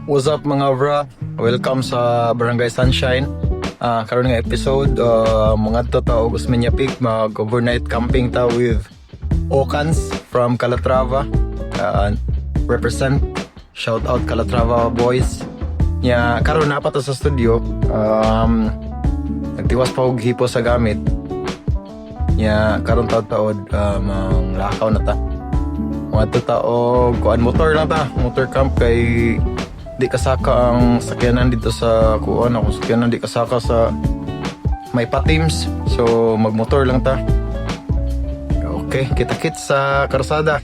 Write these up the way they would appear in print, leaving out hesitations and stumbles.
What's up mga bra? Welcome sa Barangay Sunshine. Karon nga episode, mga tao gusto niya pick mag-overnight camping ta with Okans from Calatrava. Represent, shout out Calatrava boys. Nya karon na pa to sa studio. Nagtiwas pa og hipo sa gamit. Nya karon taod mang lakaw na ta. Mga tao kuan motor lang ta, motor camp kay di kasaka ang sakyanan dito sa kuan ako sakyanan di kasaka sa may patims, so magmotor lang ta. Okay, kita-kits sa karsada.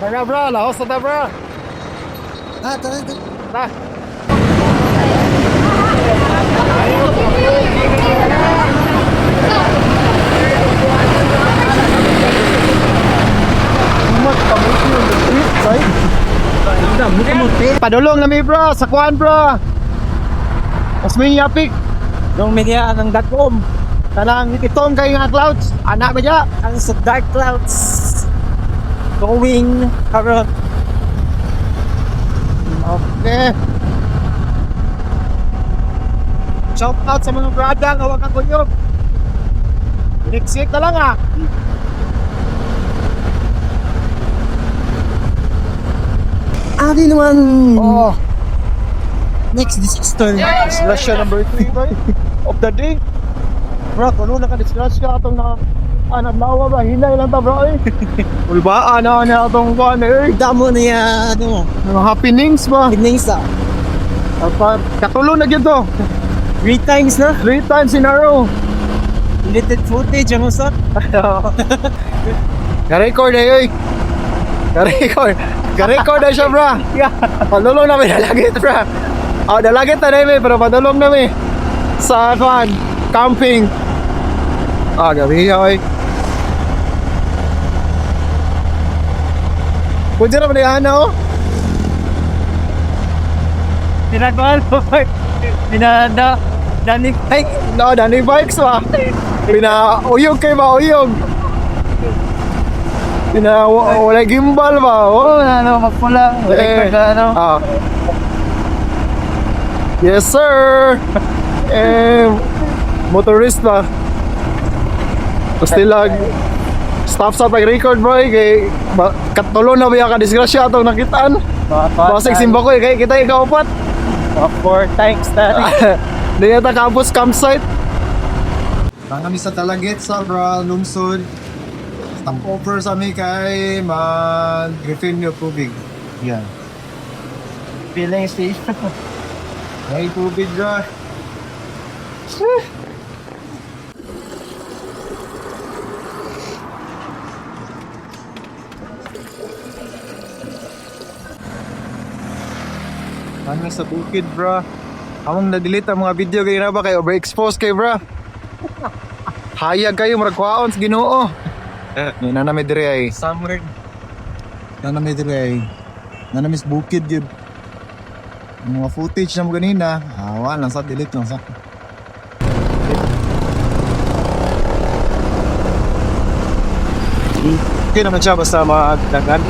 Tara bro, laos na ta bro. Tara. Padulong na mi bro, sa kuan bro. Mas may yapik. Nung media ng .com, Tanang itong kay nga clouds. Anak ba dya? ang sa dark clouds going karon. Okay. Shout out sa mga brada nga wag kang kunyog. Niksik na lang ah. Adi naman. Oh, Next disaster. disgrasya number 3 boy of the day. Bro, kuno na ka disgrasya atong na anak lawa ba? Hinay lang ta bro eh. Ulbaan na atong kuan eh. Damo niya ano, Mga happenings ba? pinisa. Katulo na gyud to. 3 times na. 3 times in a row. Deleted footage ang usap. Ka-record eh, oy. Ka-record na siya, bra. Padulong namin, dalagit, bra. Dalagit na namin, pero padulong namin. Sa, camping. Gabi, oy. Pwede na pala oh. Pinagwal po. Pinada. Danik bike. No, dani bikes, ba? Uyog kayo ba, uyog. Wala gimbal ba? Oh. Ano, magpula. Ano. Yes sir. Motorist ba? Pastilag stop sa pag-record bro kay katulo na ba ka disgrasya atong nakitaan. Basig simba ko kay kita ikaupat. 4 times na. Di ata campus campsite. Kami sa Talagit sa bro lungsod. Stop over sa mi kay mag-refill yung tubig. Yan. Feeling station. May tubig bro. Kami sa bukid bro. Among na-delete ang mga video kayo na ba kay overexposed kayo bro. Hayag kayo maragkwaon sa Ginoo. Yan na namin dire ay. Somewhere. Yan na namin dire ay. Na namin sa bukid yun. Ang mga footage na mo ganina. Wala lang sa delete lang sa. Okay naman siya basta magdagan.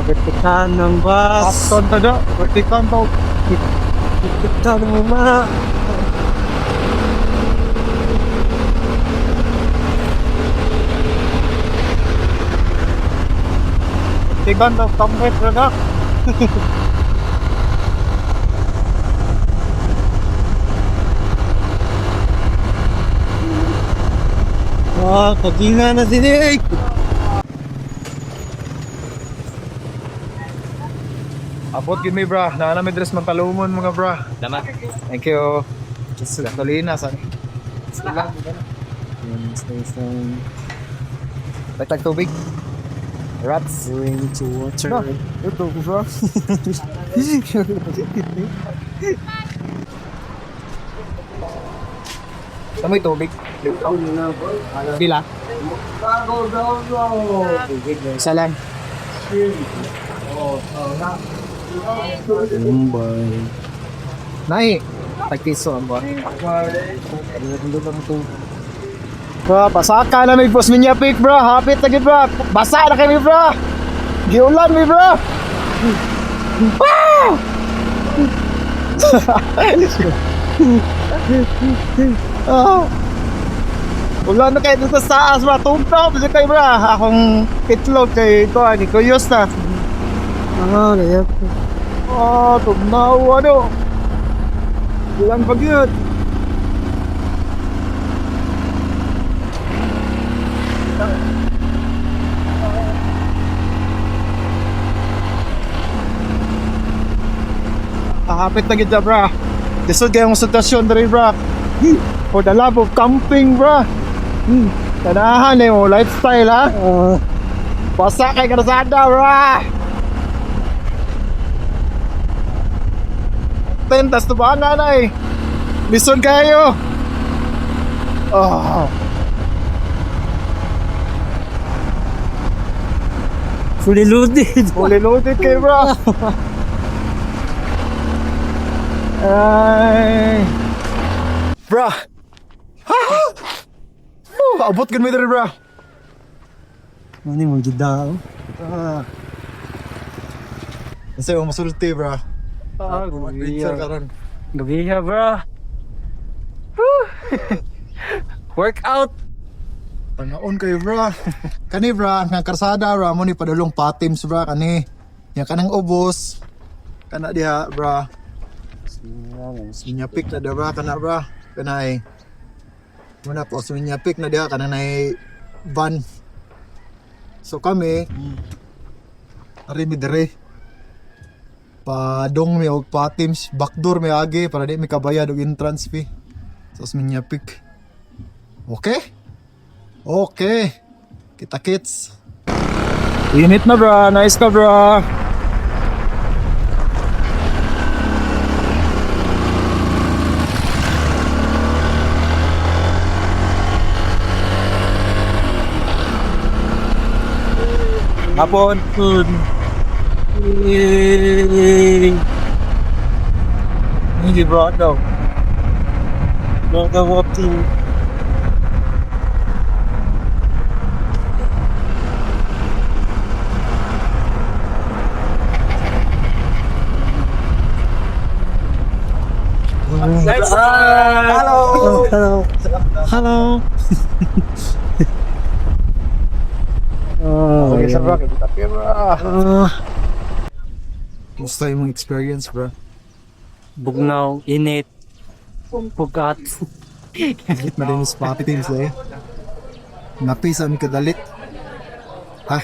Vertikan ng bus. Paston na da. Vertikan to. Vertikan ng mga. Vertikan to. Kamwet na da. Kaginga na din eh. Abot yun mi bra. Naanami dress man palumon mga bra. Dama. Thank you. Just gasolina sa. Sila. Tagtag tubig. Rats. Going to water. Ito bro. Amoy tubig. Bila? Isa lang. Nay, tagpiso ang buwan. Bro, pasaka na may boss niya pick bro. Hapit na gid bro. Basa na kami bro. Giulan mi bro. Wow! Oh. Wala na kayo dito sa taas bro. Tugtog kasi kayo bro. Akong itlog kay ito. Ni Kuyos na. Ganyan. Tugnaw ano. Ilang pag yun. Hapit na kita bra. Lisod kayong sitwasyon dali bra. For the love of camping bra. Tanahan eh mo lifestyle ha. Basa kay karasada bra. Tentas to ba nanay? Lisod kayo. Fully loaded. Fully loaded kayo bra. Ay. Bra. Abot kan mi diri bra. Ano mo gida? Kasi mo masulti bra. Gabi karon. ha, bro. Workout. Panaon kayo bra. Kani bra, nga karsada bra mo ni padulong patims bra kani. Nya kanang ubos. Kana diha bra. Sinya pick na diha bra kana bra. Kanay. Muna po sinya pick na diha kana nay van. So kami ari mi dire. Padong mi og patims, backdoor mi agi para di mi kabayad og entrance fee. So sinya pick. Okay? Okay. Kita kits. Init na bra, nice ka bra. Hapon. Hindi bro daw. Mga walking. Hello. Hello. Hello. Okay, sa bro, kita bro. Kumusta yung experience, bro? Bugnaw, init, pugat. Hit na rin yung spotty teams eh. Napisa mi kadalit. Ha?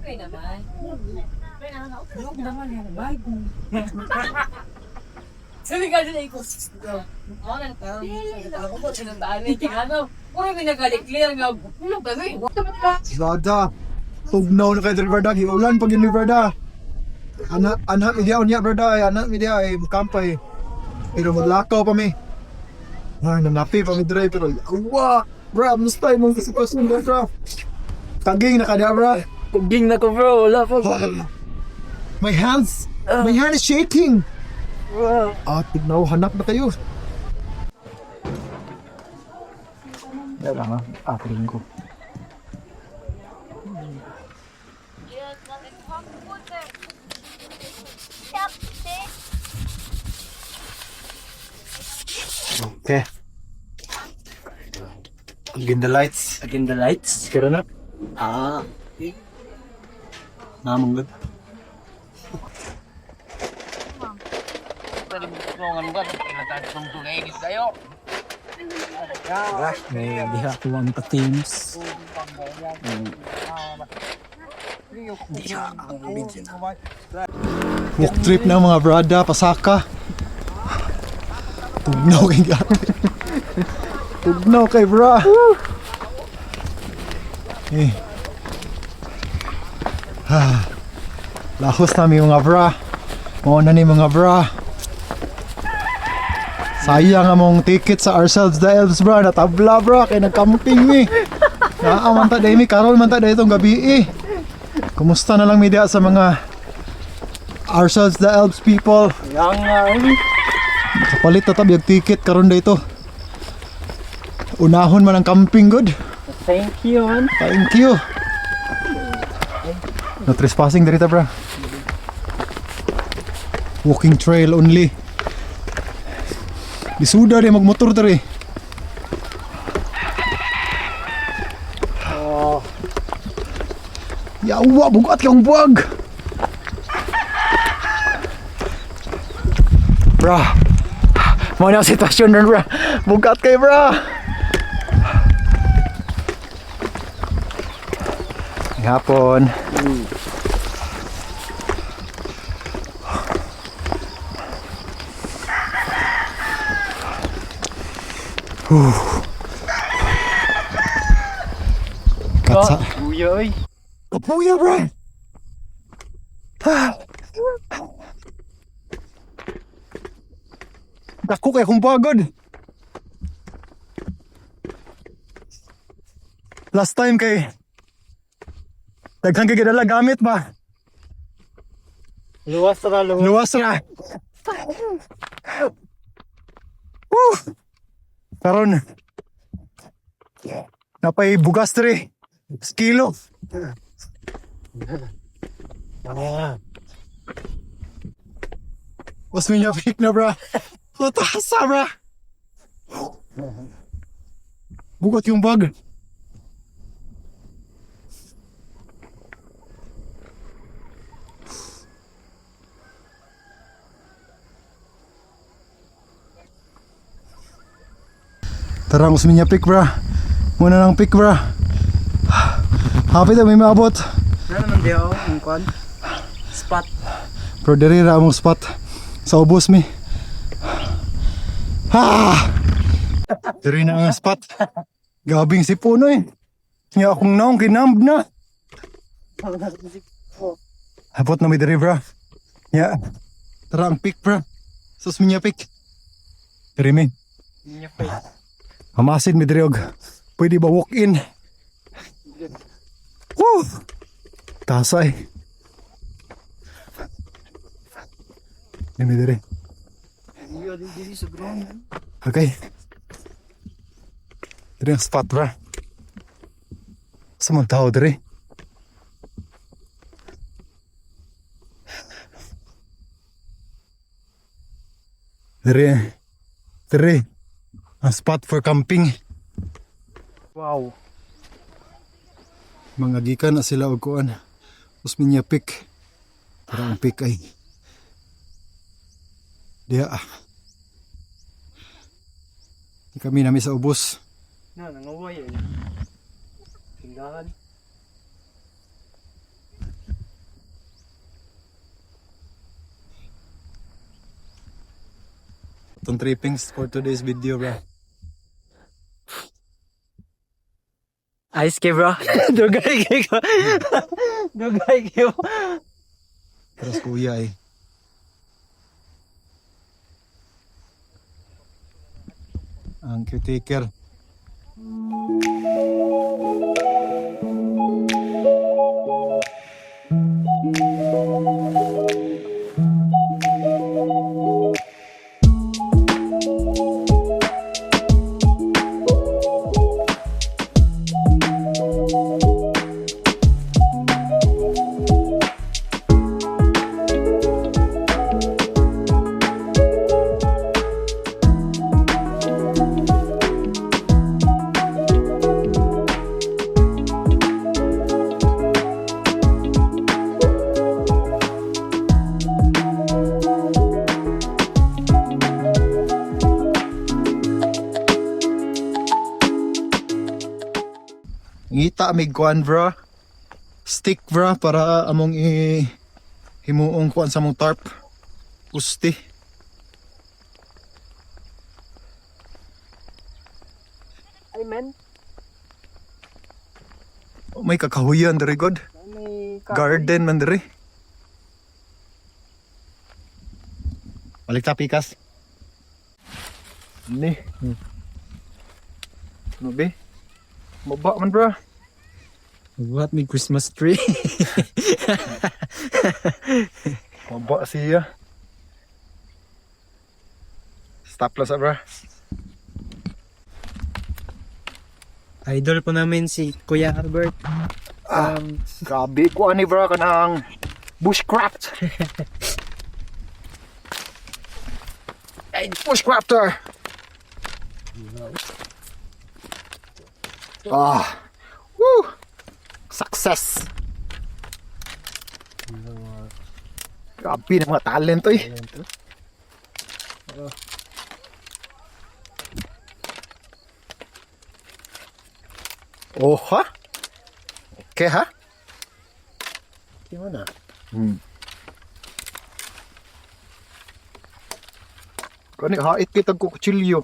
Okay naman. Sabi ka din ko. Ano ka? Ako po sinundan ni Tingano. Puro pinagaliklear nga. Ano ba rin? Lada. Tugnaw na kay Verda. Giulan pag yun ni Verda. Anak media niya Verda. Anak media ay kampay. Pero maglakaw pa mi. Ay, nanapi pa mi drive. Pero, awa! Bro, musta yung mga sitwasyon bro? Kaging na kada bro. Puging na ko bro, wala pa. My hands! My hand is shaking! Tignaw, hanap na kayo. Yan lang ating ko. Okay. Again the lights. Again the lights. Kira na? Namang good. May diha ko ang ka-teams. Walk trip na mga brada, pasaka. Tugnaw kay Tugnaw kay bra. Eh. Lahos na mi mga bra. Mao na ni mga bra. Sayang among ticket sa Ourselves the Elves bra, natabla bra, kay nagkamping mi. Naaman ta mi, karon man ta itong gabi Kumusta na lang media sa mga Ourselves the Elves people? Kapalit na tabi yung ticket karon dito. Unahon man ang camping good. Thank you, man. Thank you. No trespassing dito bra. Walking trail only. Disuda rin magmotor tari. Yawa, bugat kang buwag. Bra, mau na ang sitwasyon rin bra. Bugat kay bra. Hapon. Katsa. Kuya, oy. Kapuya, bro. Dako kay kung pagod. Last time kay daghang kay gidala gamit ba? Luwas ra, luwas. Luwas ra. Woo! Karon napay bugas diri. Kilo. Was niya pick na bra. Matasa bra. Bugat yung bag. Tarang usmin niya pick bra. Muna ng pick bra. Happy na may maabot. Ano naman di ako, ang kwan? Spot. Pero diri ra among spot sa ubos mi. Ha! Diri na ang spot. Gabing si Puno eh. Nga akong naong kinamb na. Abot na may diri bra. Ya. Tara ang pick bra. Sus minya pick. Diri mi. Hamasid mi diri og. Pwede ba walk in? Woo! Tasay. Dimi diri. Okay. Diri ang spot bra. Sa mga tao diri. Diri ang spot for camping. Wow. Mga gikan na sila og kuan. Usmin niya pick. Tara ang pick ay. Diya. Di kami nami sa ubos. Na, nangaway eh. Tinggahan. Itong trippings for today's video bro. Ice kay bro. Dugay kay ko. Dugay kay ko. Terus kuya eh. Ang caretaker. Ngita mig kuan bro. Stick bro para among himuong kuan sa mong tarp. Usti. Ay men, Oh, may kakahuyan diri god. may Garden man diri. Balik ta pikas. Ni. Ano be? Maba man bra. What me Christmas tree? Maba siya. Stop lang sa bra. Idol po namin si Kuya Albert. Grabe ko ani bra kanang bushcraft. Hey, bushcrafter. Woo! Success. Grabe na mga talent eh. Oh ha? Okay ha? Gimana? Kani hait kita ko kutsilyo.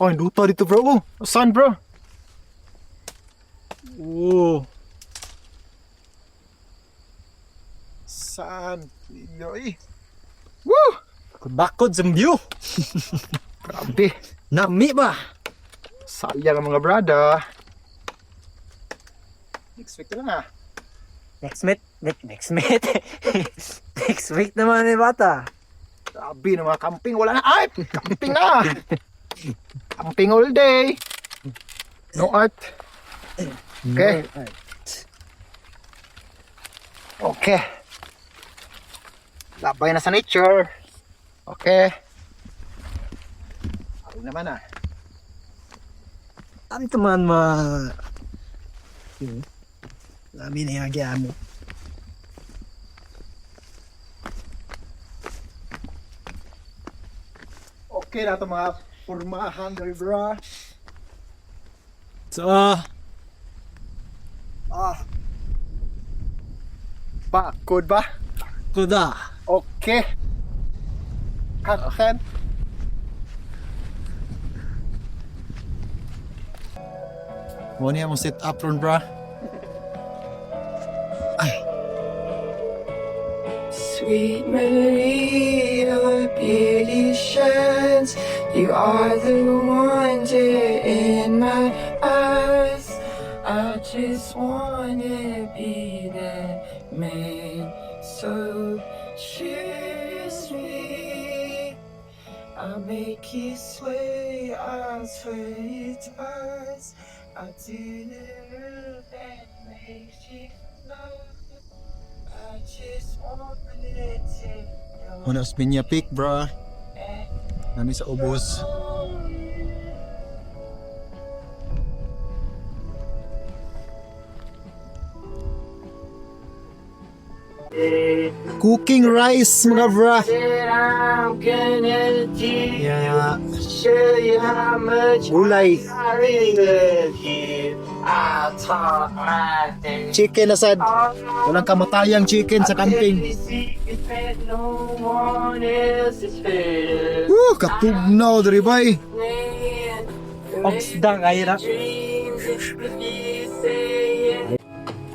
Oh, duta dito bro. Oh, saan bro? Oh. Saan? Yoy. Woo! Bakod sa view. Grabe. Nami ba? Sayang ang mga brada. Next week na nga. Next week. Next week naman ni bata. Grabe na mga camping. Wala na. Ay! Camping na! Camping all day. No art. Okay. Okay. Labay na sa nature. Okay. Ako naman ah. Ano ito man Labi na yung gamit. Okay na ito mga formahan dari bra. So, Bakod ba? kuda. Okay. Kaksen. Mo niya mo sit up ron bra. Sweet melody of beauty shines. You are the wonder in my eyes. I just wanna be that man. So choose me. I'll make you sway. I'll swear it twice. I'll do the move that makes you love. I just wanna take your Muna sa Pinya Peak bra. Nami sa ubos. Cooking rice mga bra. that I'm gonna do. Yeah. Show you how much Gulay. I really love you. I'll talk my thing. Chicken asad. Walang kamatayang chicken sa camping. No one else is heard of. Katugnaw diri bay. Oxdang ayra.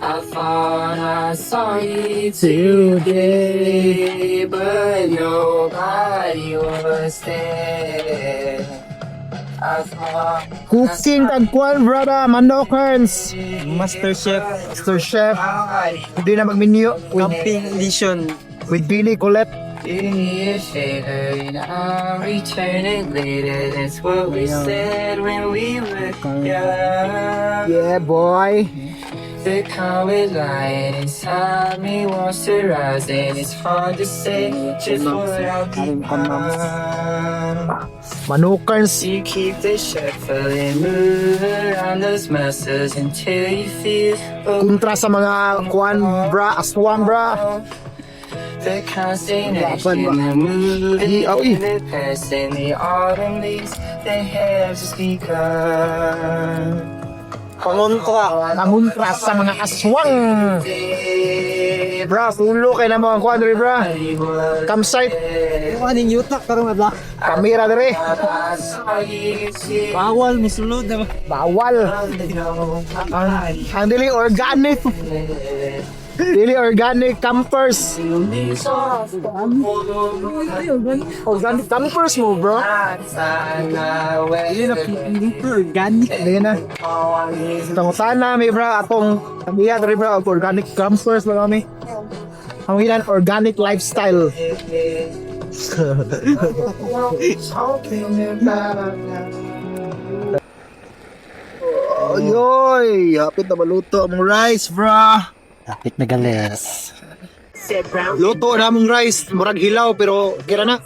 I thought I saw you today, but nobody was there. I thought Cooking tagkuan brada, manokers. Master Chef. Master Chef. Hindi na mag-menu. Camping edition. With Billy Colette. If and I'll return it later. That's what we said when we were young. Yeah boy. The comet lion inside me wants to rise, and it's hard to say just what I'll become. Manokers. You keep the shuffle and move around those muscles until you feel Kontra sa mga kuan bra, aswang bra. the constant action, the moving in the past, and the autumn leaves that have just begun. Nanguntra sa mga aswang. Bra, pulo kay na mga kuan diri bra. Campsite. Kaning yutak karong adla. Kamera diri. Bawal misulod na. Bawal. Ang dili organic. Dili organic campers. Organic campers mo, bro. Organic. Dili na. Tangutan na mi, bro. Atong sabihan rin, bro. Organic campers ba kami? Ang ilan, organic lifestyle. Oyoy, hapit na maluto ang rice, bro. Kapit na galis. Luto na mong rice, murag hilaw pero kira na.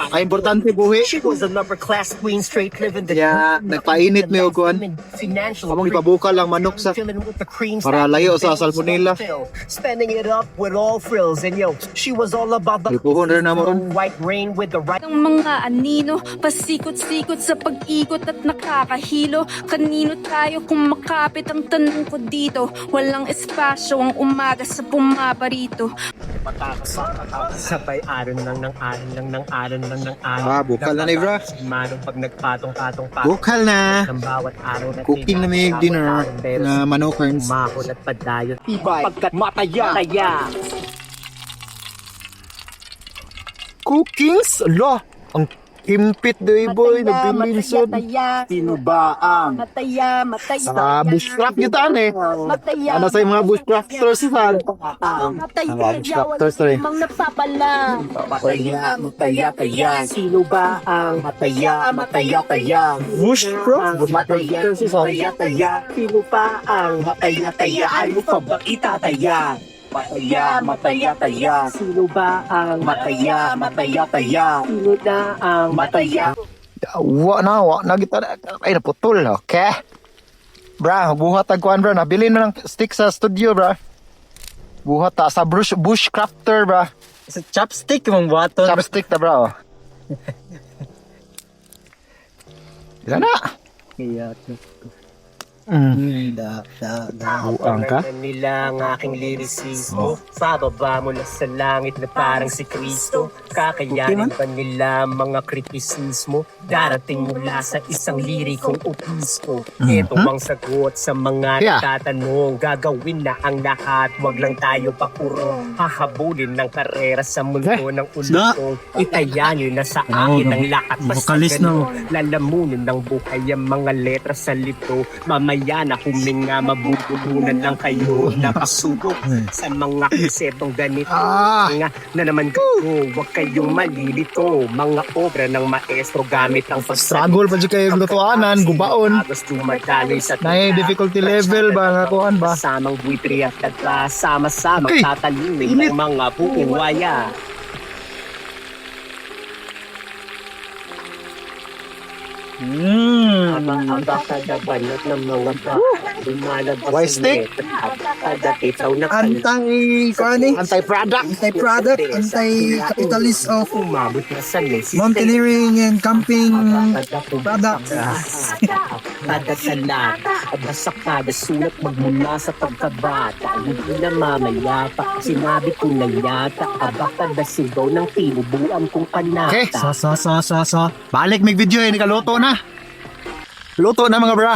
Ay importante buhi. She was an upper class queen, straight living the Kaya nagpainit mi og kuan. financial Among ipabuka lang manok sa filling with the creams para that layo sa the bills salmonella. fill. Spending it up with all frills and yo, she was all about the Ipuhon rin na mo ron. white rain with the right Ang mga anino, pasikot-sikot sa pag-ikot at nakakahilo. Kanino tayo kung makapit ang tanong ko dito? Walang espasyo ang umaga sa pumaparito. sabay aron lang ng aron lang ng aron lang ng aron. Ah, bukal na ni, bro. Manong pag nagpatong-patong pa. Bukal na. Ng bawat araw na Cooking na may dinner na manokers. Mahon at padayon. Pagkat mataya. Cookings? Ala, ang kimpit doy boy, nabilinsod. Sino ba ang Mataya. sa bushcraft yun taan eh? Mataya. Ano sa mga bushcrafters sa Mataya. bushcrafters rin. Mang napapala. Mataya. Sino ba ang mataya? Bushcrafters sa Mataya. Sino pa ang mataya? Ano pa ba itataya? Mataya. Sino ba ang mataya? Sino na ang mataya? Wa na kita ay naputol, okay? Bra, buhat ang kuan bra, nabili na ng stick sa studio bra. Buhat ta sa bushcrafter bra. Sa chopstick mong buhaton. Chopstick ta bra. Oh. Ila na. Kaya Buang ka? Nila ang aking lyricismo. Pababa mo na sa langit na parang si Kristo. Kakayanin ba nila mga kritisismo? Darating mula sa isang lirikong upismo. Ito ang sagot sa mga Yeah. nagtatanong. Gagawin na ang lahat, wag lang tayo pakurong. Hahabulin ng karera sa mundo ng ulusong. Itaya nyo na sa akin ang lakat. Vocalist na. Lalamunin ng buhay ang mga letra sa lito. Mamaya na huminga, mabubulunan lang kayo. Napasubok sa mga kasetong ganito. Nga na naman kayo, huwag kayong malilito. Mga obra ng maestro gamit ang Struggle pa dyan kayo lutuanan, gubaon. Agos dumadaloy sa Na difficulty level ba nga kuan ba? Samang buitri at kata, sama-sama Hey! tatalunin ng mga buuwaya. Aba kada banat ng mga lumalabas Why stick? Kada titaw na Anti-product. Anti-product, anti-capitalist of umabot na sa lesis. Mountaineering and camping products. Kada salat, basta kada sulat magmula sa pagkabata. Hindi na mamayata, sinabi ko na yata. Aba kada sigaw ng tinubuan kong panata. Okay, sa. Balik may video eh, nikaluto na. Luto na mga bra.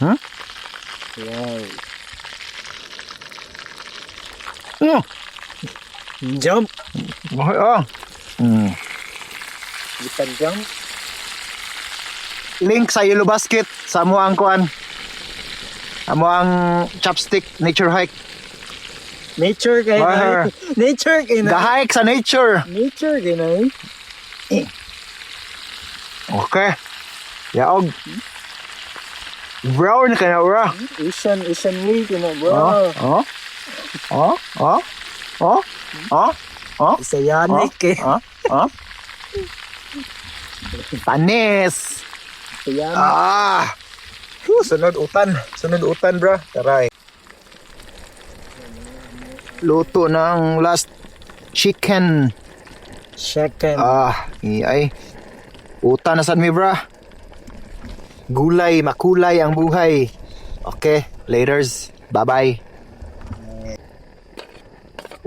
Huh? Wow. jump. Okay, oh. Kita jump. Link sa Yellow Basket sa mo ang kuan. Amo ang chopstick nature hike. Nature kay Wah. Nature kay na. Ga-hike sa nature. Nature kay na. Okay. Yaog. Brown ka na, bro. Asian way kay na bro. Isa yanik kay. Panis. Isa yanik. Sunod utan, bro. Taray. Luto ng last chicken. Second. Ay. Utan na sad mi, bro. Gulay, makulay ang buhay. Okay, laters. Bye-bye.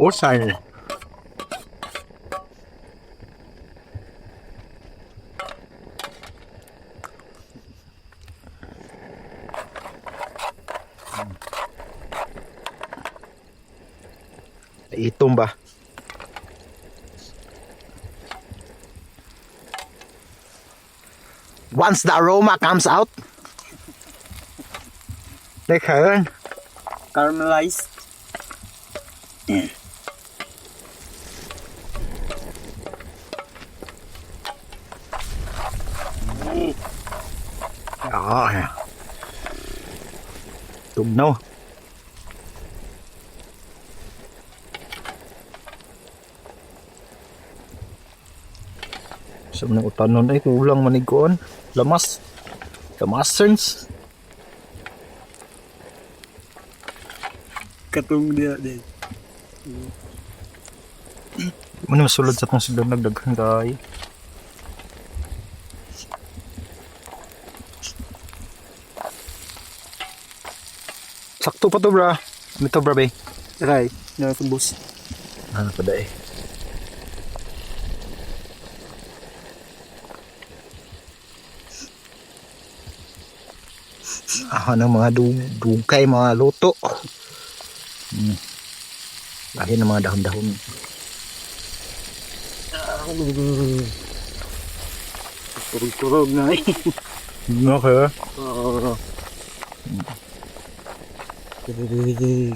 Usan. Itom ba? Once the aroma comes out, they can Caramelized. tugnaw. Sa mga utanon ay kulang maniguan. Lamas. Lamasens. Katong dia din. Ano masulod sa tong silog nagdaghang kay. Sakto pa to bra. Ito bra bay. Right. Na tubos. Ano pa dae? Ng mga dugkay, mga luto. Lahi ng mga dahon-dahon. Kurog-kurog na eh. Okay. Oo.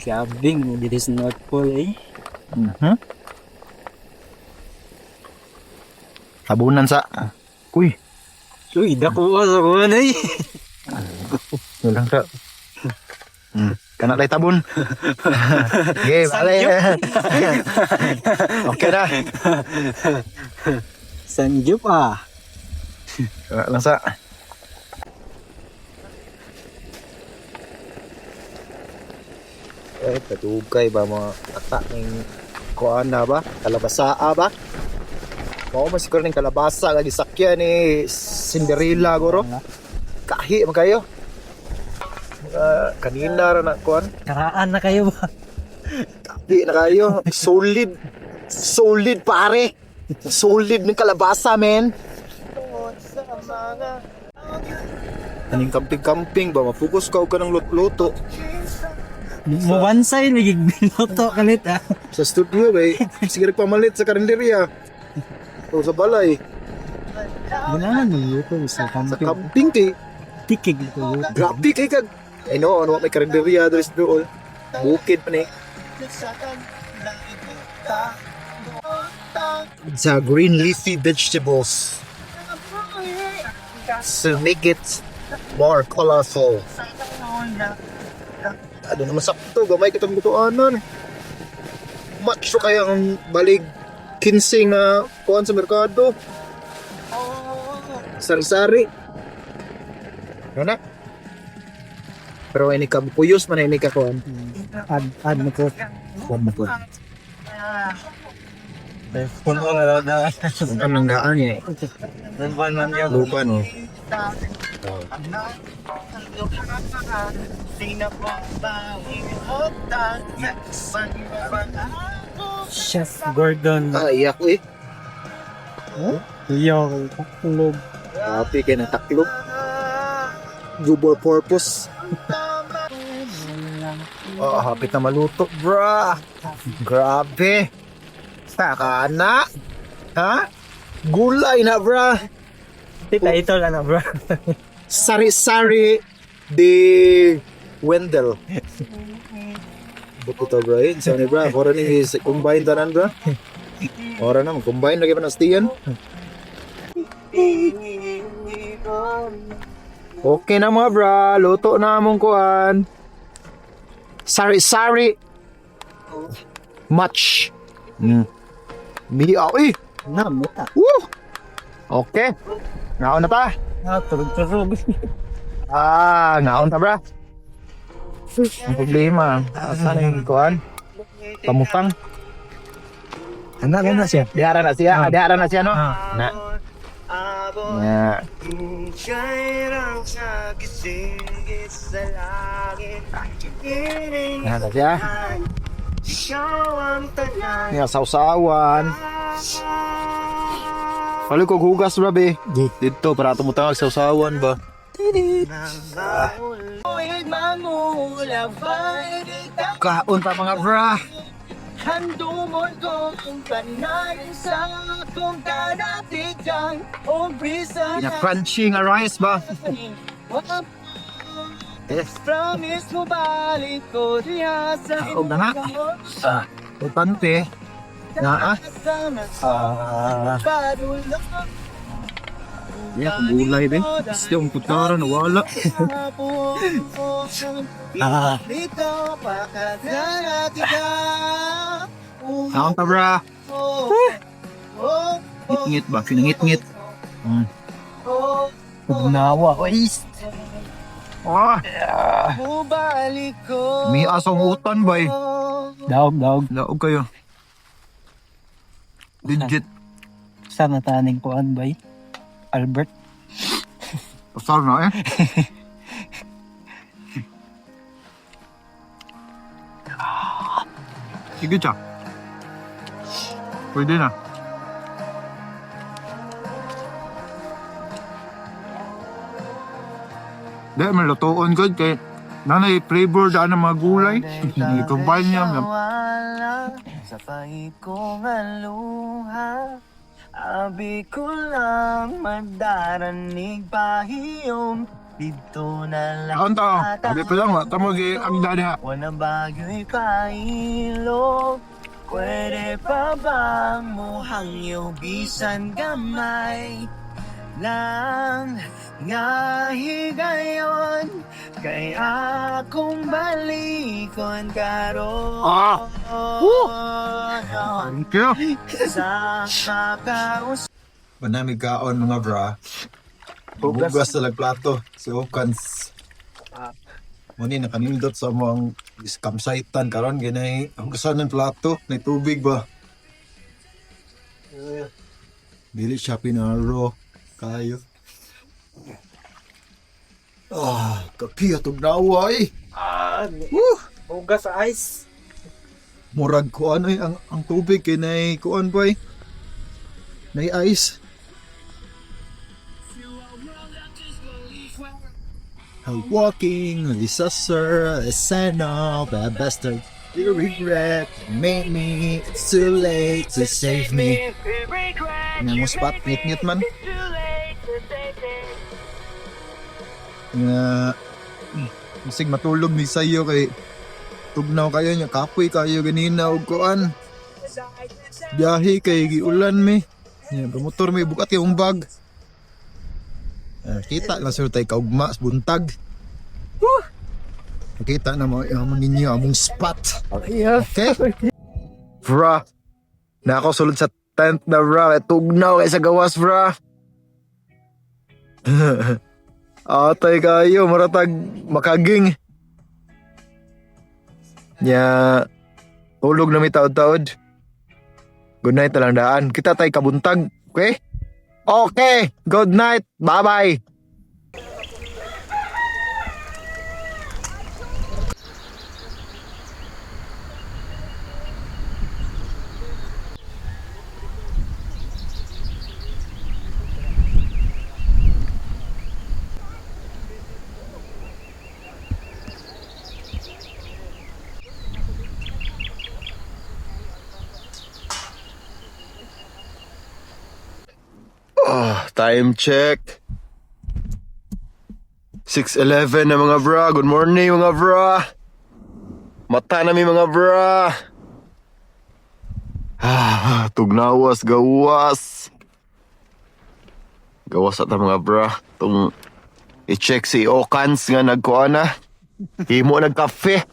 Kabing, it is not full eh. Tabunan sa. Uy, Uy, dako sa kuwan eh. walang ta. Kana lay tabon. Okay, bale. Okay na. Sangyup ah. Kana lang sa. Kadugay ba mga ata ng kuan na ba? Kalabasaa ba? Mao mas siguro ng kalabasa lagi sakyan ni Cinderella guro. Kahi man kayo. Kanina ra na kuan. Karaan na kayo ba? Di na kayo. Solid. Solid pare. Solid ng kalabasa men. Aning camping-camping ba? Mapukus ka og kanang luto. Mawansay, nagigbinuto kalit ah. Sa studio ba? Sige pamalit sa karinderya. O sa balay. Ganahan mo yuto sa Sa camping. camping kay. Tikig ko yuto. Grabe kay kag. Ay no, ano may karinderya dres doon. Bukid pa ni. Sa green leafy vegetables. To make it more colorful. Ano naman sakto, gamay kitang butuanan. Macho kaya ang balig 15 na kuhan sa merkado. Sari-sari. Ano na? Pero ini ka puyos man ini ka kuhan. Ad mo ko. Kuhan mo kuhan. Puno na na. Ang nang daan niya eh. Nagban man niya. Lupa no. Chef Gordon. Iyak ko eh. Iyo, tulog. Happy kay ng taklog. Double purpose. Hapit na maluto, bra. Grabe. Sakana. Ha? Gulay na, bra. Tita, ito lang na bro. Sari-sari de Wendell. Buto to, bra. Sa ni bra, ora ni combine tanan, bra. Ora na, combine lagi pa nastiyan. Okay na mga bra, luto na among kuan. Sari-sari match. Miyaw eh. Na, muta. Woo! Okay. Ngaon na ta. Tulog-tulog. Ngaon ta bra. Ang problema, asan yung kuan? Pamutang. Anak na siya. Diara na siya, no? Na. Ya. Yan na siya. Yan, sausawan. Palo ko hugas bra be. Dito para tumutang sausawan ba. Kaon pa mga bra. Handumon ko kung kanayin sa kung kanatigang umpisa Yung crunchy nga rice ba? Yes. Promise mo balik ko diya sa Huwag na nga. Importante. Na Yeah, gulay din. Gusto yung putara, nawala. Saan ka, bra? Ngit-ngit ba? Pinangit-ngit. Pugnawa. Wais. May asong utan ba eh? Daog, daog. Laog kayo. Legit. Sana taning kuan bay. Albert. Pasal na eh. Sige siya. Pwede na. Di, may lutoon good kay nanay flavor daan ng mga gulay. I-combine niya. Sa pahit kong aluha, abi ko lang madaranig pahiyom. Dito na lang Kaon to. Sabi pa lang, tamo ang dada. wala bagyo'y kailog. Pwede pa bang muhangyo bisan gamay lang nga higayon kay akong balikon karon. Thank you. Sa kakaus Manamig kaon mga bra. Bugas sa plato. Si Okans. Muni nakanindot sa mga campsitean karon ganay ang gusto ng plato na tubig ba. Dili siya pinaro kayo. Kapi atog naway. Bugas sa ice. Murag ko ano ang tubig kay nay kuan boy. Nay ice. Walking, disaster, a sign of a bastard. You regret, made me, it's too late to save me. Nga mo spot, ngit-ngit man. Nga, masig matulog ni sayo kay tugnaw kayo niya, kapoy kayo ganina og kuan. Biyahe kay giulan mi. Nga, motor may bukat yung bag. Kita lang sir tayo kaugma sa buntag. Nakita na mo ninyo among spot. Okay? Bra, na ako sulod sa tent na bra. Tugnaw kay sa gawas bra. Atay kayo, maratag makaging. Nya, tulog na may taod-taod. Good night na lang daan. Kita tayo kabuntag. Okay? Okay, good night. Bye-bye. Time check. 6:11 na mga bra. Good morning mga bra. Mata na mi mga bra. Tugnawas gawas. Gawas ata mga bra. Tung i-check si Okans nga nagkuha na. Himo nagkafe.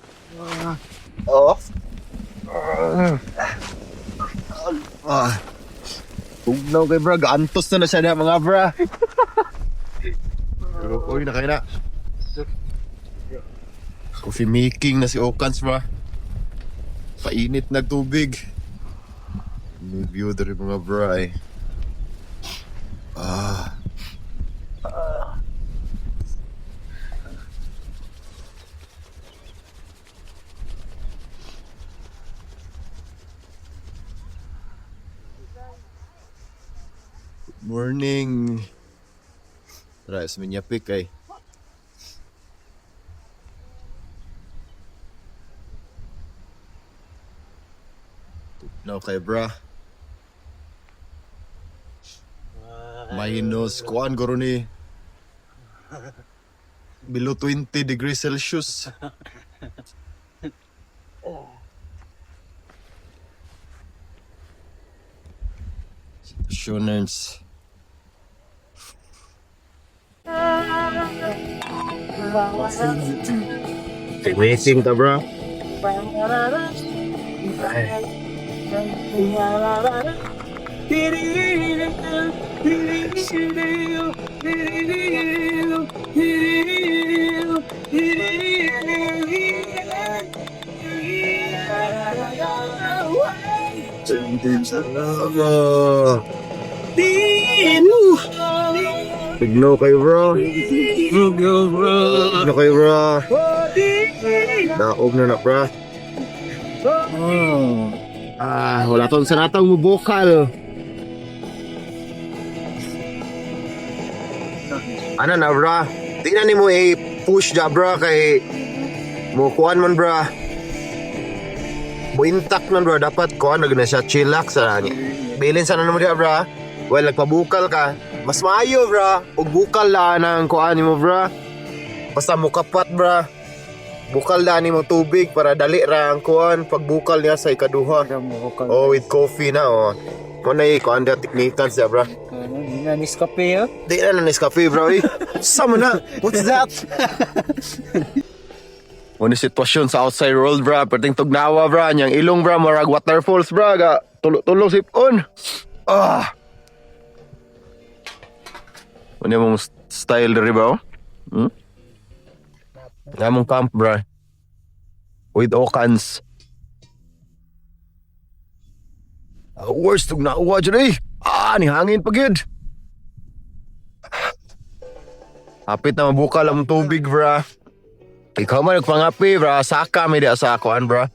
Tugnaw kay bra, gaantos na siya na mga bra. Uy, nakaya na. Coffee making na si Okans bra. Painit na tubig. May view dari mga bra eh. Morning. Tara, suminyapik ay. No kay bra. Minus kuan guro ni. Below 20 degrees Celsius. Shuners. Waiting ta bro. Bigno kayo bro. Bigno kayo bro. Naog na bro. Wala tong sanatang mo bokal. Ano na bro? Tingnan ni mo push ja bro kay mo kuan man bro. Mo intact man bro, dapat kuan na siya chillax sa ni. Bilin sana mo dia bro. Well, nagpabukal ka. Mas maayo bro. Ug bukal la nang kuan nimo bro. Basta mo kapat bro. Bukal na ni mo tubig para dali ra ang kuan pagbukal niya sa ikaduha. Oh, with coffee na oh. Mo na kuan da technical siya bro. Hindi na Nescafe, ah. Di na Nescafe bro. Sama na. What's that? Ano sitwasyon sa outside world bro, perting tugnawa bro, yang ilong bro, marag waterfalls bro, ga tulog sipon. Ano mong style diri bro? Namong camp bro. With Okans. Worst tugnawa dyan ni hangin pagid. Hapit na mabukal ang tubig bro. Ikaw man nagpangapi, bra. Saka may di sa akuan, bra.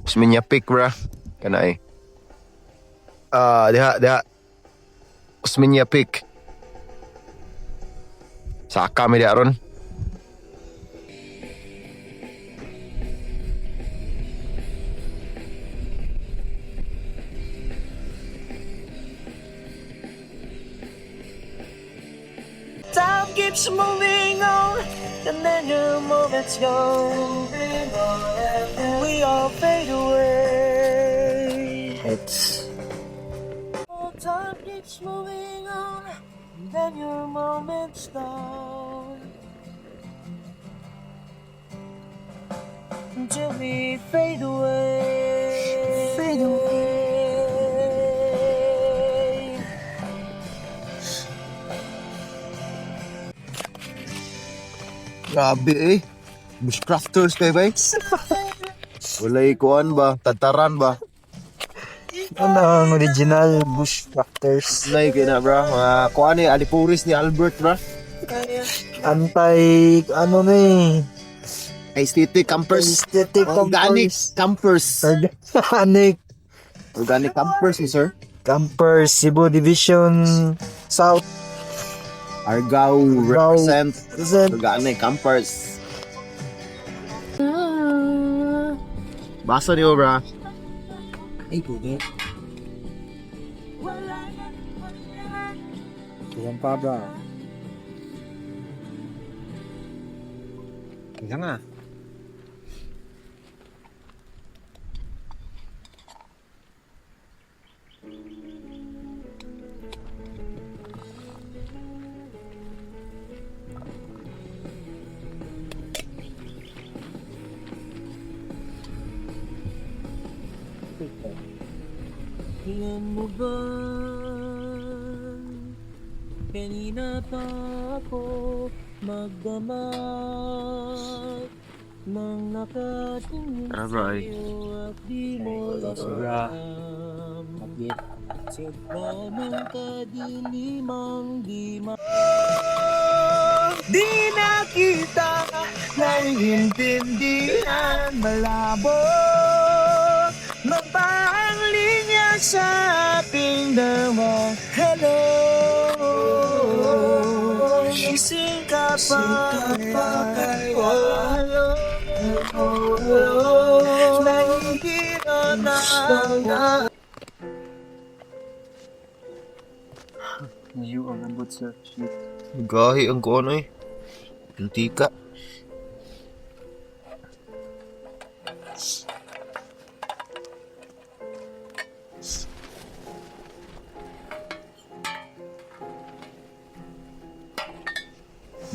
Usmin niya pick, bra. Kana diha. Usmin niya pick. Saka may di aron. Time keeps moving on, and then your moments go, and we all fade away. Time keeps moving on, and then your moments go, until we fade away. Fade away. Grabe Bushcrafters kayo ba Walay kuan ba? Tataran ba? Ano ang original Bushcrafters? Walay kayo na bro. Mga kuan alipuris ni Albert bro. Aesthetic campers. Aesthetic Organic campers. Organic campers sir. Campers, Cebu Division South. Argao represent Organic campers. Basa niyo bro. Ay, pugi. Yan pa ba? Kaya nga. Alam mo ba, kanina pa ako magdamag nang nakatingin sa'yo at di mo lasam. Sigla ng kadilimang di di nakita, naiintindihan, malabo magpaang linya sa ating dalawa. Hello, gising ka pa kaya naiintindihan Mayo ang abot sa shit. Gahi ang kuan eh. Antika.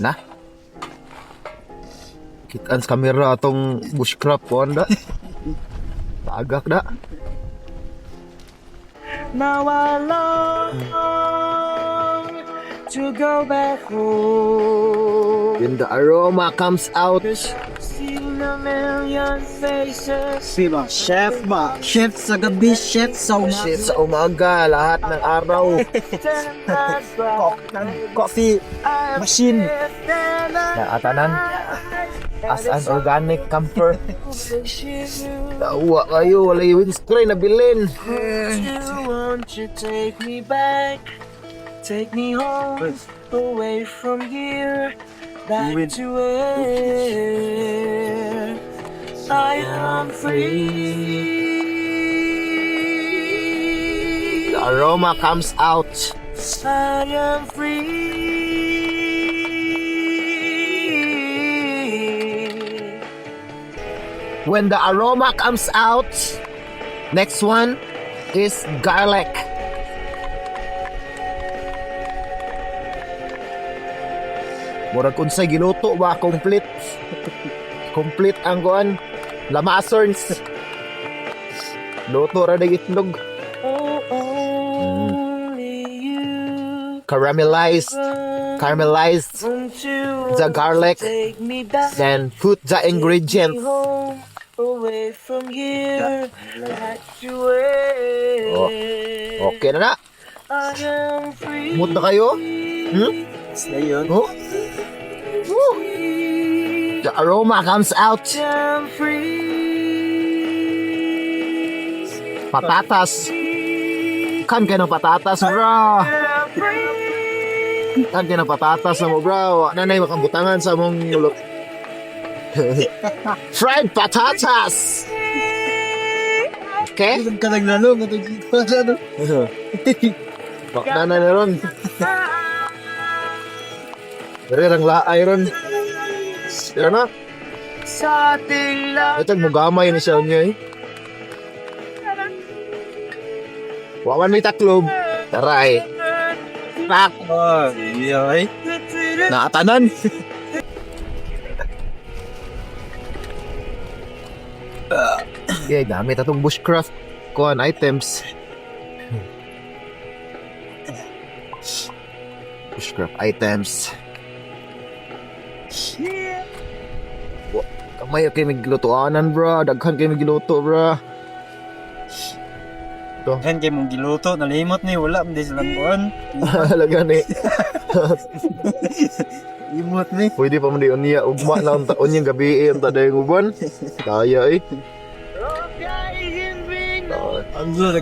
Na. Kitaan sa kamera atong bushcraft po anda. Tagak na. Now I long to go back home. When the aroma comes out. Seen a million faces. Diba? Chef ba? Chef sa gabi, chef sa umaga. Shit, sa umaga, lahat ng araw. Coffee machine. Naatanan. As an organic camper. Tawa kayo, wala yung windscreen na bilin. Won't you take me back? Take me home, away from here, back to where I am free. The aroma comes out. I am free. When the aroma comes out, next one is garlic. Murag unsay giluto ba, complete. Complete ang kuan. Lamasons. Luto ra ng itlog. Oh, only you. Caramelized Won't you the garlic. take me back? Then put the ingredients. Home, away from here, back to where Okay na na. I am free. Mood na kayo? Na yun. Oh. Woo. The aroma comes out. I'm free. Patatas. Kan kayo ng patatas, bro. I'm free. Kan kayo ng patatas na mo, bro. Nanay, makabutangan sa mong ulok. Fried patatas. Okay? Ka naglalo, matagigil. Bakna na na ron. Dari lang laay ron. Pero na. Sa ating lahat. Ito mugamay ni siya niya eh. Wawan may taklob. Taray. Tak. Oh, yay. Naatanan. Yeah, gamit atong bushcraft kuan items. Bushcraft items. Kamay kay miglutoanan, bro. Daghan kay migluto, bro. Kan kayo mong giluto, nalimot ni, wala, hindi silang kuhan. Halaga ni. Limot ni. Pwede pa man di unya ugma na ang taon yung gabi ang taday ng uban. Kaya eh. Ang gulo,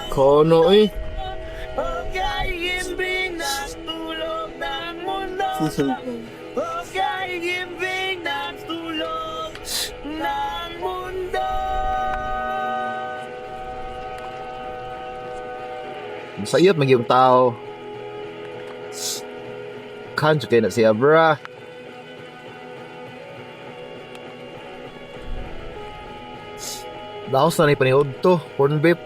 Kono eh. susul. Masayot magyong tao. Kanjo kayo na siya, bra. Daos na paniod to, corn beef.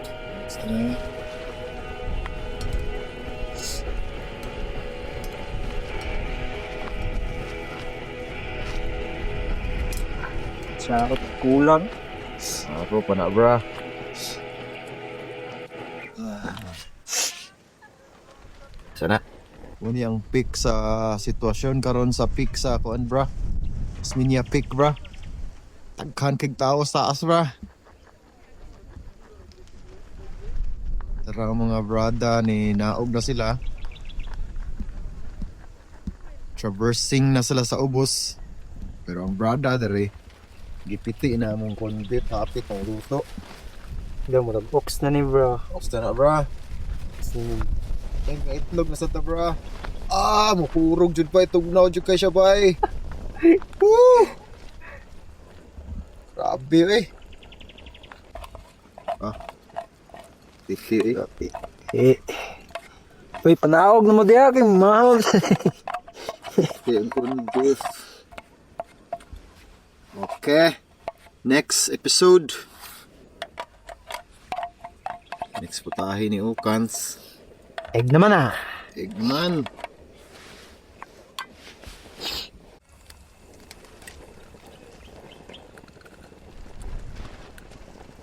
Sakot kulang. Ako pa na, bra. Sana. Muni ang peak sa sitwasyon karon sa peak sa kuan bra. Tasmania peak bra. Tagkan kig tao sa taas bra. Tara mga brada ni naog na sila. Traversing na sila sa ubos. Pero ang brada dere gipiti na mong kondit hapit ang luto. Hindi mo box na ni bro. Basta na bra. Ay, nga itlog na sa ta bra. Ah, mapurog jud pa itog na jud kay siya bay. Woo! Grabe eh. Eh. Uy, panaog na mo diya kay mahal. Okay. Next episode. Next putahe ni Ukans. Egg naman ah. Eggman.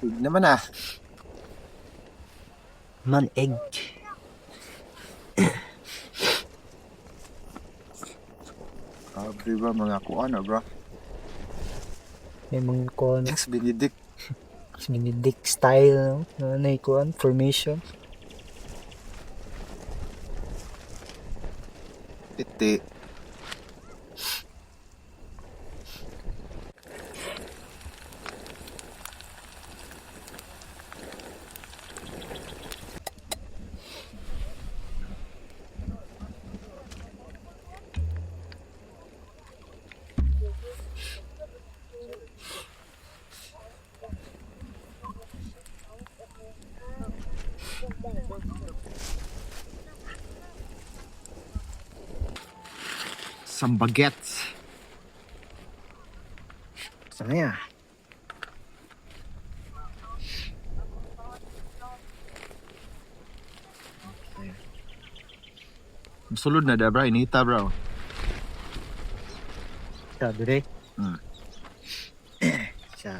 Egg naman ah. Man egg. Grabe ba mga kuan bro? May mga kuan. Ex Benedict. Benedict style. No? Na kuan. Formation. Piti. Some baguettes. Saya. Sulod na da bro, inita bro. Sabi rin. Siya.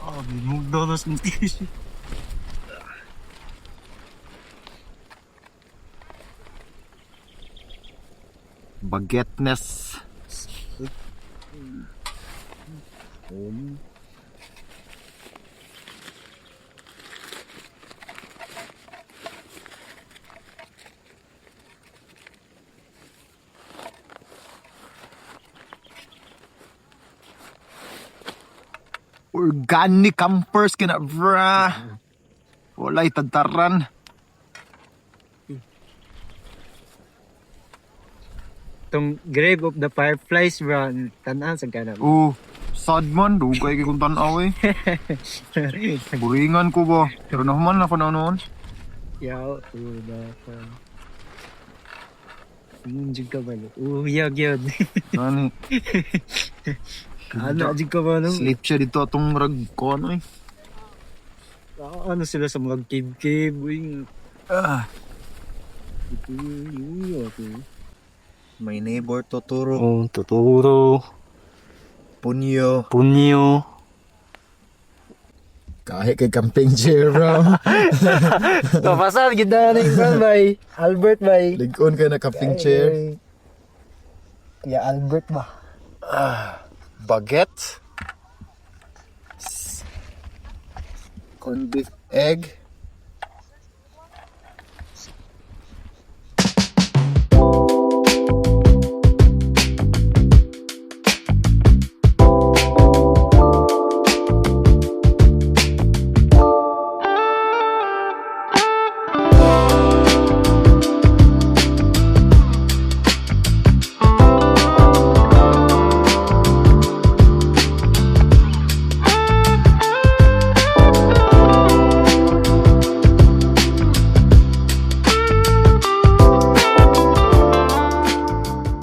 Oh, binug daw na sa tissue. Baguetteness. Organic campers kina bra. Walay tadtaran. Itong Grave of the Fireflies, bro. Tanaan sa ganap. Sad man, dugay kay kung tanaw eh. Buringan ko ba? Pero nahuman ako na noon. Yaw, na pa. Jig ka ba? Yag yun. Nani, Ano, jig ka ba? sleep siya dito atong rag ko ano eh. Ano sila sa mga cave-cave? Uy, May neighbor Totoro. oh, Totoro. Punyo. Punyo. Kahit kay camping chair bro. Kapasal, ganda na yung bay. Albert, bay. Ligon kay na camping chair. Ya, Albert ba? Baguette. Corned beef egg.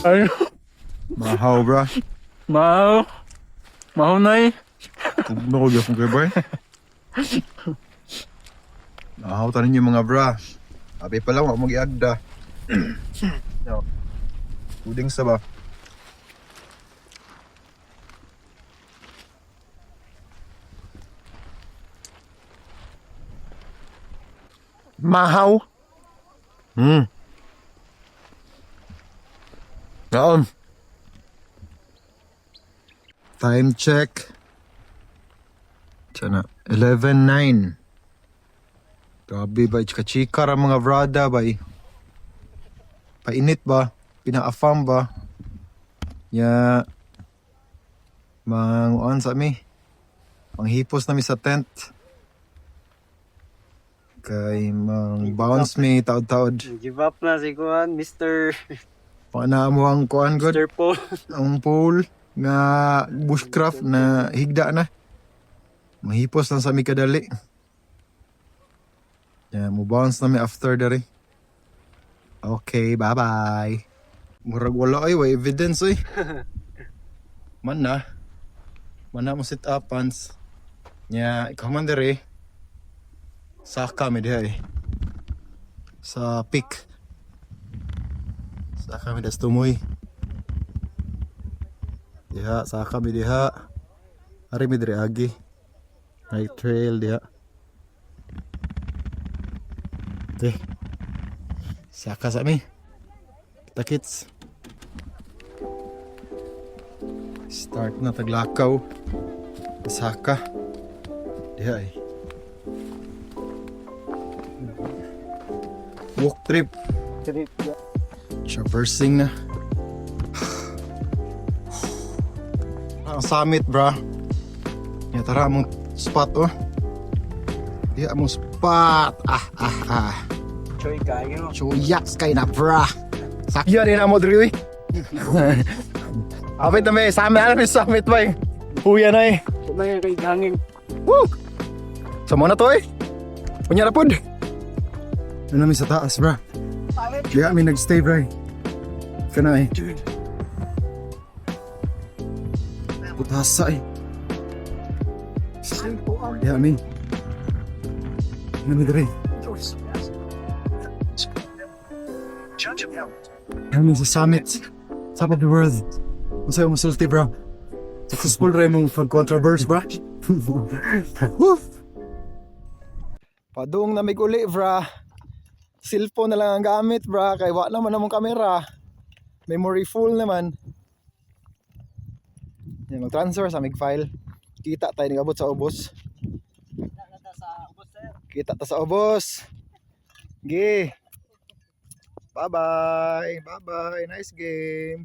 Ano? Mahaw bro. Mahaw. Mahaw na eh. Tugno ko gyud kay boy. Mahaw tanin yung mga bra. Abi pa lang wa mo giagda. No. Puding sa ba? Mahaw. Naon. Time check. Sana 11:09. Grabe ba, chika-chika ra mga brada bay. Painit ba? Pinaafam ba? Ya manguan sa mi. Manghipos na mi sa tent. Kay mang bounce mi taod-taod. Give up na si Kuan, Mr. Paana mo ang kuan god? Mr. Paul. Ang pool nga bushcraft na higda na. Mahipos lang sa mi kadali. Yeah, mo bounce na mi after dere. Okay, bye-bye. Murag wala ay, way evidence ay. Man na mo sit upans. Nya, ikaw man dere. Saka mi diha eh. Sa peak. Saka mi das tumoy. Diha, saka mi diha. Ari mi dere agi. Right trail diha. Okay. Saka sa mi. Kita kits. Start na taglakaw. Saka. Diha eh. Walk trip. Traversing na. Ang summit, bra. Ya tara among spot oh. Diha among spot. Choy kayo. Chuyaks kay na, bra. Sakya din amo diri. Apit na may summit ba eh. Huya na eh. May kay hanging. Woo! Sama na to eh. Punya na pod. Ano mi sa taas, bra? Diha mi nagstay, bra. Kana eh. Putasa eh. Diha mi. Ano mi diri? Kami sa summit. Top of the world. Masaya mo sulti, bro. Successful rin mong pag-controverse, bro. Padung na may uli, bro. Cellphone na lang ang gamit, bro. Kaya wala naman namang kamera. Memory full naman. Yan, mag-transfer sa mig file. Kita tayo nagabot sa ubos. Kita ta sa ubos. Gi. Bye-bye. Bye-bye. Nice game.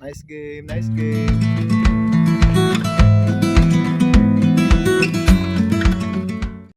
Nice game. Nice game.